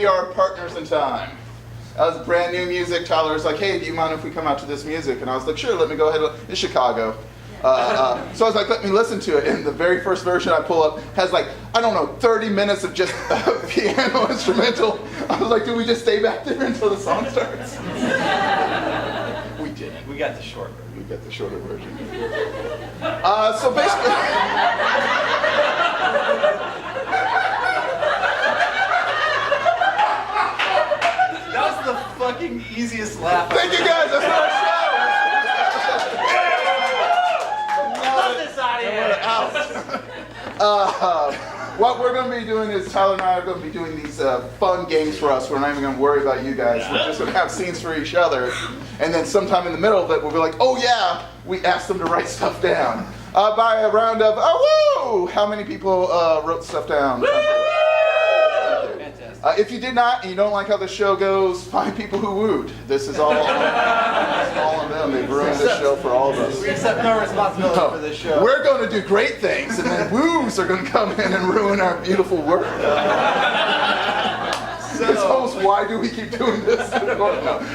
we are partners in time. That was brand new music. Tyler was like, hey, do you mind if we come out to this music? And I was like, sure, let me go ahead. It's Chicago. So I was like, let me listen to it. And the very first version I pull up has like, I don't know, 30 minutes of just piano instrumental. I was like, do we just stay back there until the song starts? We didn't. We got the short version. We got the shorter version. So basically... That was the fucking easiest laugh. Thank you guys, that's our show! Love this audience! What we're going to be doing is Tyler and I are going to be doing these fun games for us. We're not even going to worry about you guys. We're just going to have scenes for each other. And then sometime in the middle of it, we'll be like, oh yeah, we asked them to write stuff down. By a round of, oh woo! How many people wrote stuff down? If you did not, and you don't like how the show goes, find people who wooed. This is all on them. They've ruined this show for all of us. We accept no responsibility for this show. We're going to do great things, and then woos are going to come in and ruin our beautiful work. As hosts, why do we keep doing this?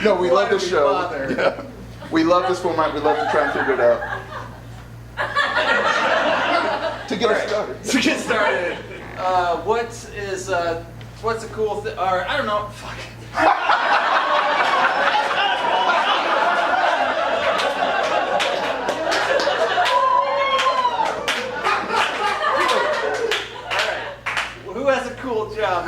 No, we love this show. Yeah. We love this format. We love to try and figure it out. To get us started. To get started, what's a cool thing? Or I don't know. Fuck. Who has a cool job?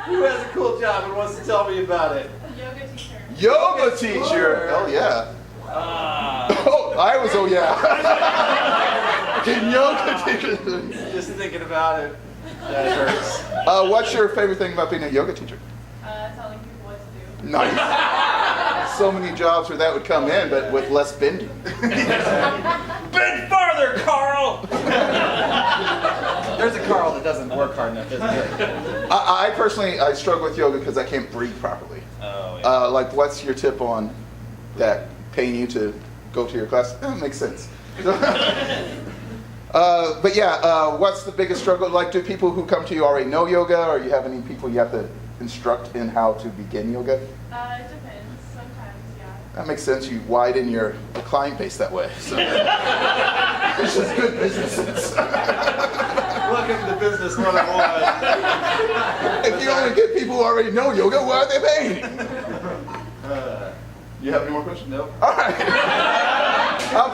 Who has a cool job and wants to tell me about it? Yoga teacher. Yoga teacher. Hell yeah. Oh, I was, oh yeah. Yoga teacher. Just thinking about it. That hurts. What's your favorite thing about being a yoga teacher? Telling people what to do. Nice. So many jobs where that would come in, but with less bending. Bend farther, Carl! There's a Carl that doesn't work hard enough, isn't there? I personally struggle with yoga because I can't breathe properly. Oh, yeah. Like, what's your tip on that paying you to go to your class? That makes sense. But yeah, what's the biggest struggle? Like, do people who come to you already know yoga, or you have any people you have to instruct in how to begin yoga? It depends. Sometimes, yeah. That makes sense. You widen your client base that way. So. It's just good business sense. Welcome to Business 101. If you only get people who already know yoga, why are they paying? You have any more questions? Nope. All right.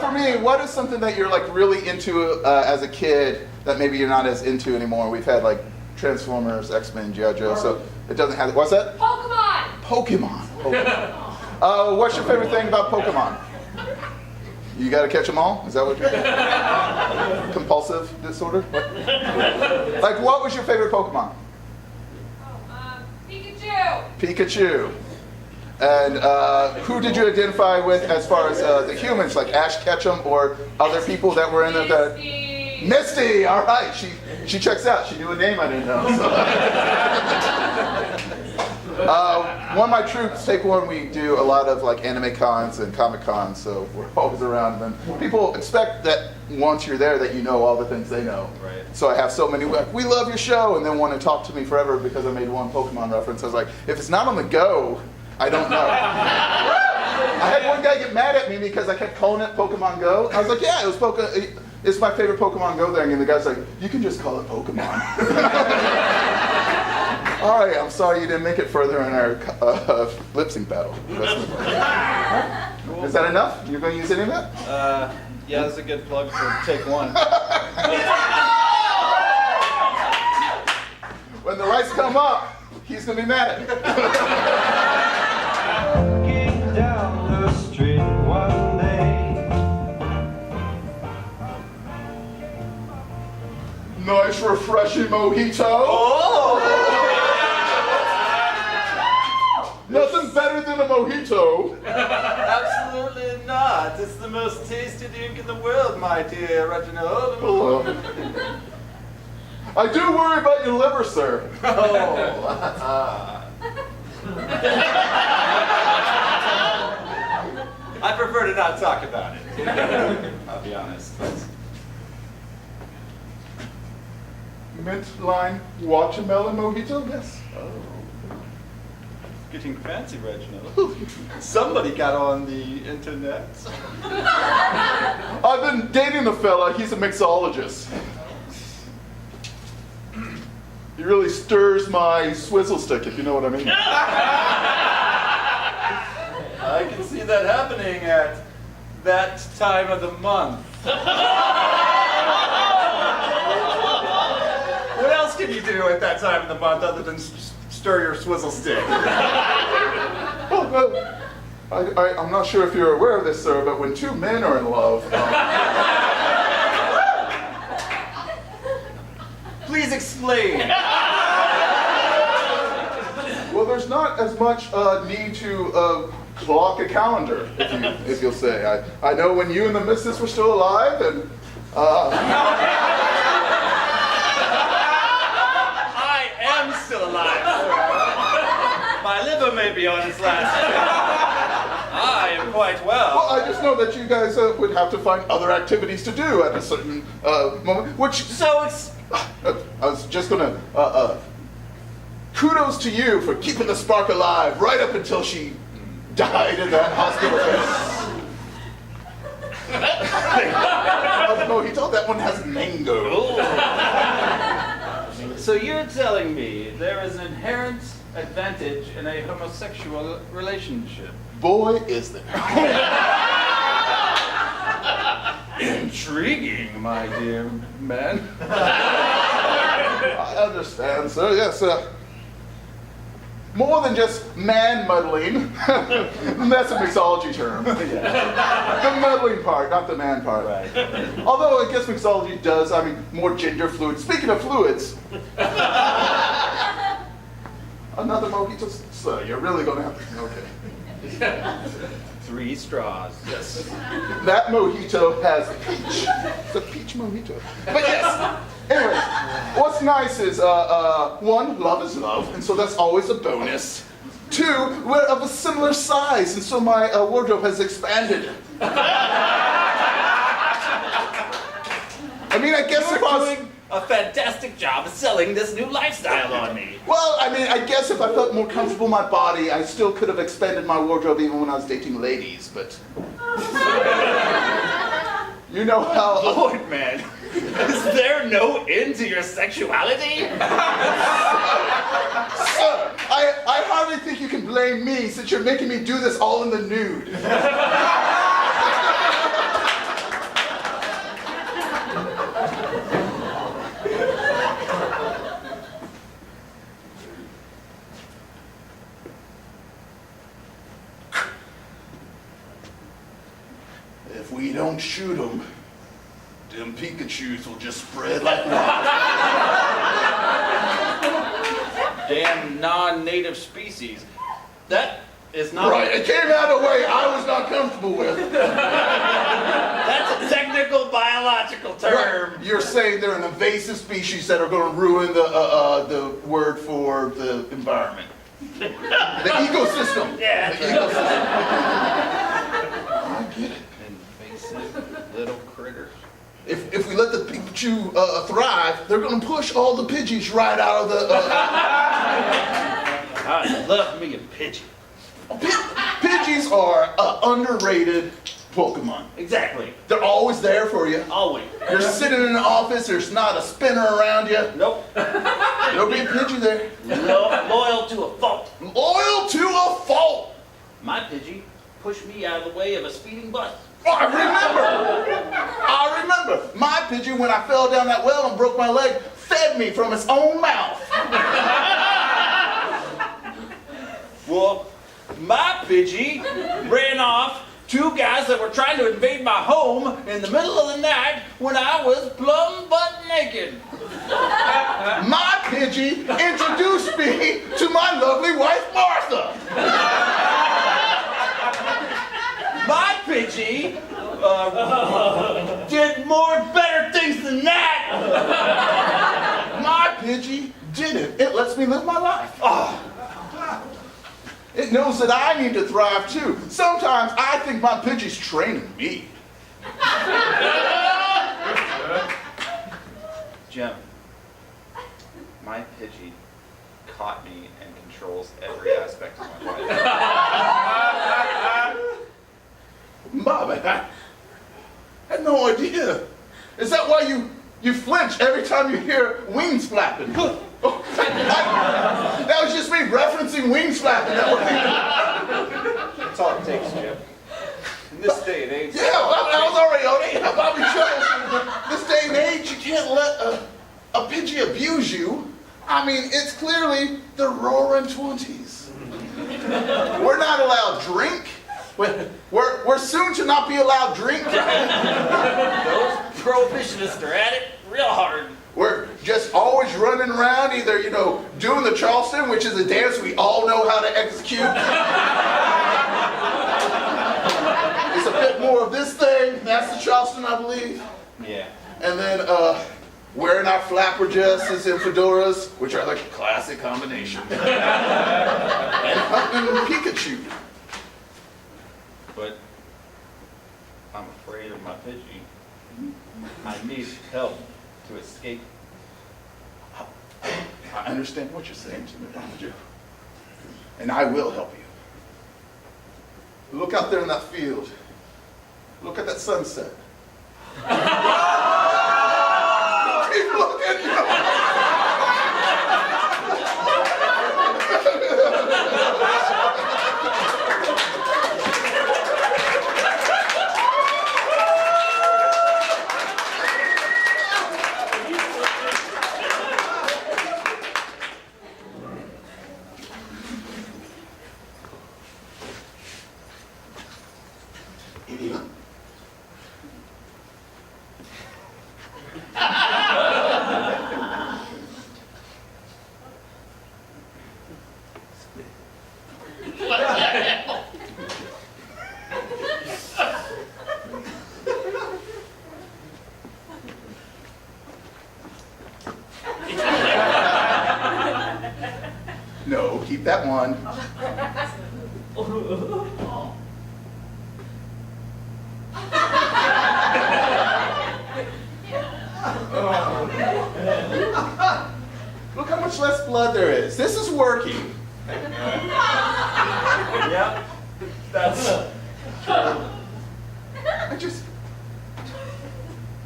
For me, what is something that you're like really into as a kid that maybe you're not as into anymore? We've had like Transformers, X-Men, G.I. Joe, so it doesn't have. What's that? Pokemon! Pokemon. What's your favorite thing about Pokemon? You got to catch them all? Is that what you're compulsive disorder? What? Like, what was your favorite Pokemon? Pikachu! Pikachu. And who did you identify with as far as the humans, like Ash Ketchum or other people that were in the... Misty! All right, she checks out. She knew a name I didn't know. So. One of my troops, Take One, we do a lot of like anime cons and comic cons, so we're always around them. People expect that once you're there that you know all the things they know. Right. So I have so many, like, we love your show, and then want to talk to me forever because I made one Pokemon reference. I was like, if it's not on the go, I don't know. I had one guy get mad at me because I kept calling it Pokemon Go. I was like, yeah, it's my favorite Pokemon Go thing. And the guy's like, you can just call it Pokemon. All right, I'm sorry you didn't make it further in our lip sync battle. Is that enough? You're going to use any of that? Yeah, that's a good plug for Take One. When the lights come up, he's going to be mad at me. Walking down the street one day. Nice, refreshing mojito. Oh! Nothing better than a mojito. Absolutely not. It's the most tasty drink in the world, my dear Reginald. Hello. I do worry about your liver, sir. Oh. I prefer to not talk about it. I'll be honest. mint lime watermelon mojito? Yes. Oh. Getting fancy, Reginald. Somebody got on the internet. I've been dating a fella, he's a mixologist. He really stirs my swizzle stick, if you know what I mean. I can see that happening at that time of the month. What else can you do at that time of the month other than stir your swizzle stick? Well, I'm not sure if you're aware of this, sir, but when two men are in love, Please explain. well, there's not as much need to clock a calendar, if you'll say. I know when you and the missus were still alive, and I am still alive. My liver may be on its last. I am quite well. well, I just know that you guys would have to find other activities to do at a certain moment, which So it's I was just gonna kudos to you for keeping the spark alive right up until she died in that hospital bed. Mojito, that one has mango. So you're telling me there is an inherent advantage in a homosexual relationship? Boy, is there. Intriguing, my dear man. I understand, sir. Yes, more than just man muddling. That's a mixology term. The muddling part, not the man part. Right. Although I guess mixology does, more gender fluid. Speaking of fluids, another mojito, sir, you're really going to have to, okay. 3 straws. Yes. That mojito has peach. It's a peach mojito. But yes. Anyway, what's nice is, one, love is love, and so that's always a bonus. 2, we're of a similar size, and so my wardrobe has expanded. I guess if I was... doing a fantastic job of selling this new lifestyle on me. Well, I guess if I felt more comfortable in my body, I still could have expanded my wardrobe even when I was dating ladies, but... You know how... Lord, man, is there no end to your sexuality? Sir, I hardly think you can blame me since you're making me do this all in the nude. If we don't shoot them Pikachus will just spread like wildfire. Damn non-native species. That is not... Right, it came out a way I was not comfortable with. That's a technical biological term. Right. You're saying they're an invasive species that are going to ruin the word for the environment. The ecosystem. Yeah. The ecosystem. I get it. Invasive little critters. If we let the Pikachu thrive, they're going to push all the Pidgeys right out of the... I love me a Pidgey. Pidgeys are underrated Pokemon. Exactly. They're always there for you. Always. You're sitting in an office, there's not a spinner around you. Nope. There'll be a Pidgey there. Loyal to a fault. Loyal to a fault. My Pidgey pushed me out of the way of a speeding bus. Oh, I remember. My Pidgey, when I fell down that well and broke my leg, fed me from its own mouth. Well, my Pidgey ran off 2 guys that were trying to invade my home in the middle of the night when I was plumb butt naked. My Pidgey introduced me to my lovely wife, Martha. My Pidgey did more better things than that. My Pidgey did it. It lets me live my life. Oh. It knows that I need to thrive too. Sometimes I think my Pidgey's training me. Jim, my Pidgey caught me and controls every aspect of my life. Bob, I had no idea. Is that why you flinch every time you hear wings flapping? That was just me referencing wings flapping. That's all it takes, Jim. In this day and age. Yeah, I was already on it. Bobby Joe. This day and age, you can't let a Pidgey abuse you. I mean, it's clearly the roaring 20s. We're not allowed drink. We're soon to not be allowed drink. Those prohibitionists are at it real hard. We're just always running around, either, doing the Charleston, which is a dance we all know how to execute. It's a bit more of this thing. That's the Charleston, I believe. Yeah. And then wearing our flapper dresses and fedoras, which are like a classic combination. And hunting Pikachu. But I'm afraid of my Pidgey. I need help to escape. I understand what you're saying to me, Mama Joe. And I will help you. Look out there in that field. Look at that sunset. Keep looking. No, keep that one. Look how much less blood there is. This is working. Yeah, that's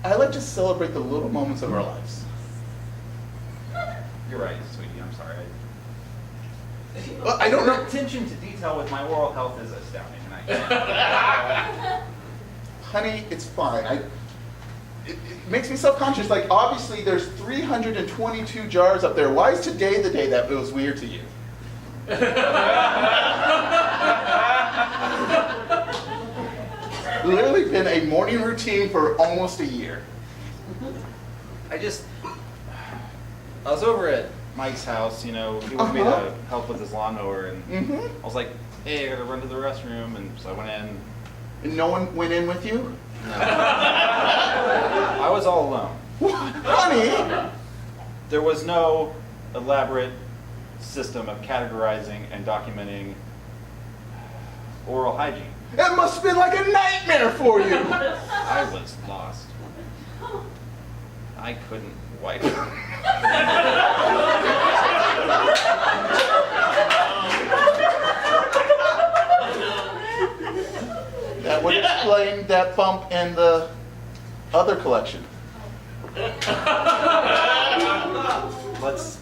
I like to celebrate the little moments of our lives. You're right, sweetie. I'm sorry. Well, I don't know. Your attention to detail with my oral health is astounding, and I can't. Honey, it's fine. It makes me self-conscious. Like, obviously, there's 322 jars up there. Why is today the day that feels weird to you? Literally been a morning routine for almost a year. I was over at Mike's house, he wanted me to help with his lawnmower, and I was like, hey, I gotta run to the restroom, and so I went in. And no one went in with you? No. I was all alone. What? Honey! There was no elaborate system of categorizing and documenting oral hygiene. That must have been like a nightmare for you! I was lost. I couldn't wipe. That would explain that bump in the other collection. Let's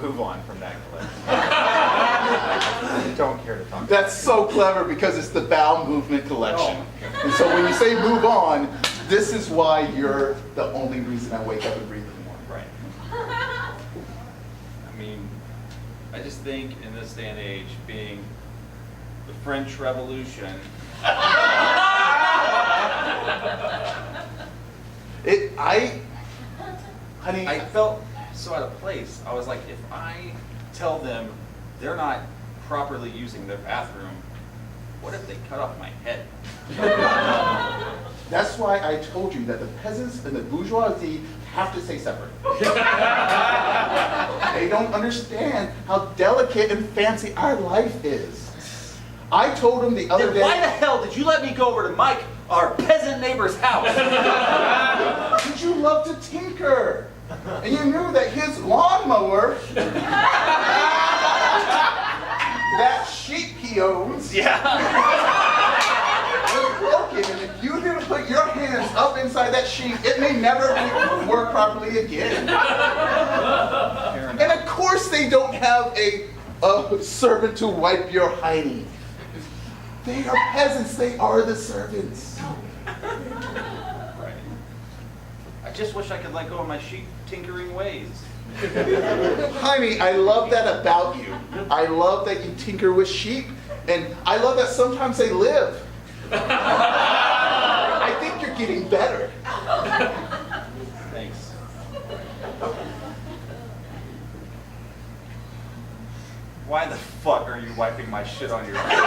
move on from that collection. I don't care to talk about That's so clever because it's the bowel movement collection. And so when you say move on, this is why you're the only reason I wake up and breathe in the morning. Right. I mean, I just think in this day and age, being the French Revolution, Honey, I felt so out of place. I was like, if I tell them they're not properly using their bathroom, what if they cut off my head? that's why I told you that the peasants and the bourgeoisie have to stay separate. They don't understand how delicate and fancy our life is. I told them the other Then day. why the hell did you let me go over to Mike, our peasant neighbor's house? Did you love to tinker? And you knew that his lawnmower, that sheep he owns, was broken. And if you didn't put your hands up inside that sheep, it may never work properly again. And of course they don't have a servant to wipe your hiney. They are peasants, they are the servants. Right. I just wish I could let go of my sheep tinkering ways. Hiney, I love that about you. I love that you tinker with sheep, and I love that sometimes they live. I think you're getting better. Thanks. Why the fuck are you wiping my shit on your face?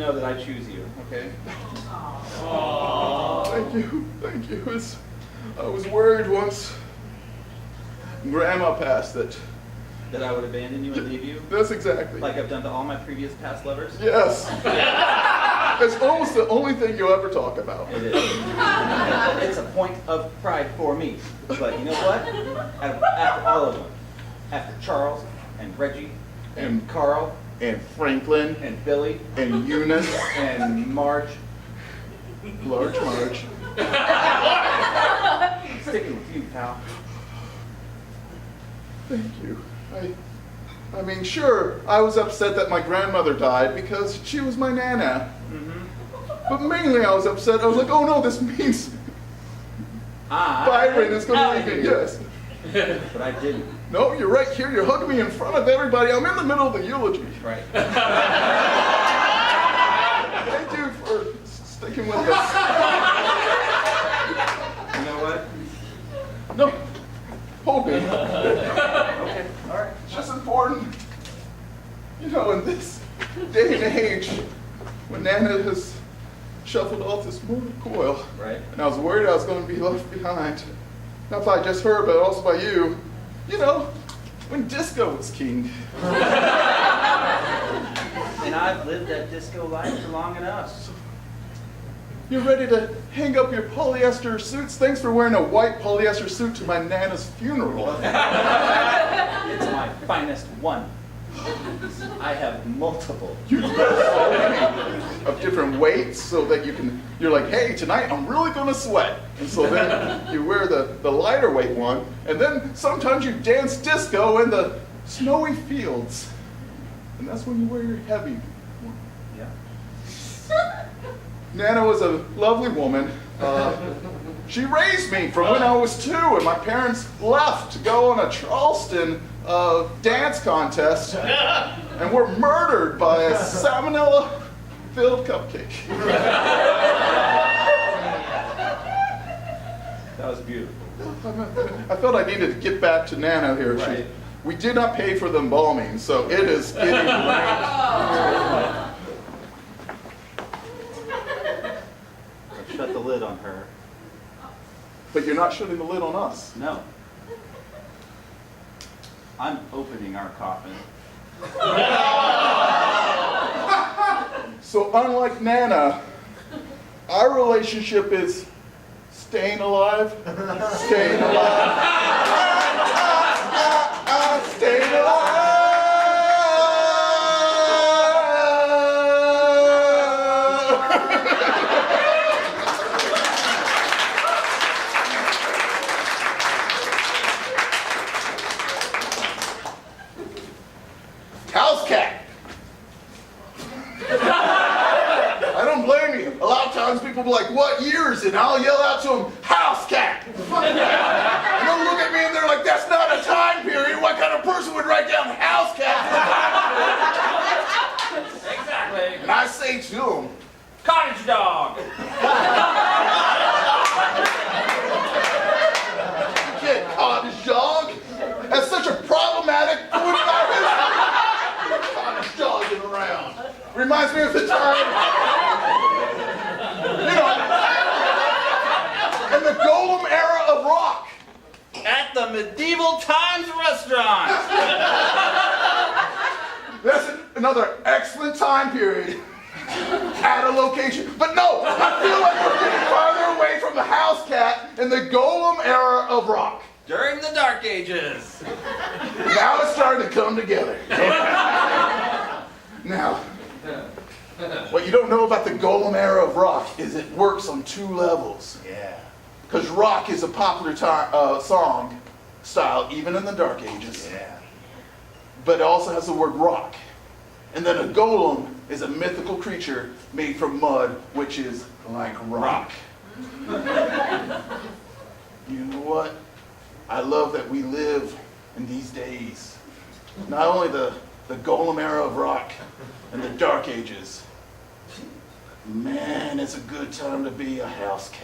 That I choose you, okay? Thank you. I was worried once Grandma passed that. That I would abandon you and leave you? That's exactly. Like I've done to all my previous past lovers? Yes. It's almost the only thing you'll ever talk about. It is. It's a point of pride for me. But you know what? After all of them, after Charles and Reggie and Carl And Franklin and Billy and Eunice and Marge. Large Marge. Sticking with you, pal. Thank you. I mean, sure, I was upset that my grandmother died because she was my nana. But mainly I was upset. I was like, oh no, this means Byron is going to leave me. Yes. But I didn't. No, you're right here. You're hugging me in front of everybody. I'm in the middle of the eulogy. Right. Thank you for sticking with us. You know what? No, hold me. Okay, all right. It's just important. You know, in this day and age, when Nana has shuffled off this mortal coil, Right. and I was worried I was going to be left behind, not by just her, but also by you. You know, when disco was king. And I've lived that disco life for long enough. You're ready to hang up your polyester suits? Thanks for wearing a white polyester suit to my Nana's funeral. It's my finest one. I have multiple. You wear so many of different weights so that you're like, hey, tonight I'm really going to sweat. And so then you wear the lighter weight one, and then sometimes you dance disco in the snowy fields. And that's when you wear your heavy one. Yeah. Nana was a lovely woman. She raised me from when I was 2, and my parents left to go on a Charleston dance contest and were murdered by a salmonella-filled cupcake. That was beautiful. I felt I needed to get back to Nana here. Right. We did not pay for the embalming, so it is getting late. Shut the lid on her. But you're not shutting the lid on us. No. I'm opening our coffin. So unlike Nana, our relationship is staying alive, staying alive, staying alive. House cat. I don't blame you. A lot of times people be like, what years? And I'll yell out to them, house cat. And they'll look at me and they're like, that's not a time period. What kind of person would write down house cat? Exactly. And I say to them, Cottage dog. here's the time. You know, in the golden era of rock. At the Medieval Times restaurant. That's another excellent time period at a location. But no, I feel like we're getting farther away from the house cat in the golem era of rock. During the Dark Ages. Now it's starting to come together. Now, what you don't know about the golem era of rock is it works on two levels. Yeah. Because rock is a popular song style, even in the Dark Ages. Yeah. But it also has the word rock. And then a golem is a mythical creature made from mud, which is like rock. You know what? I love that we live in these days. Not only the golem era of rock and the Dark Ages. Man, it's a good time to be a house cat.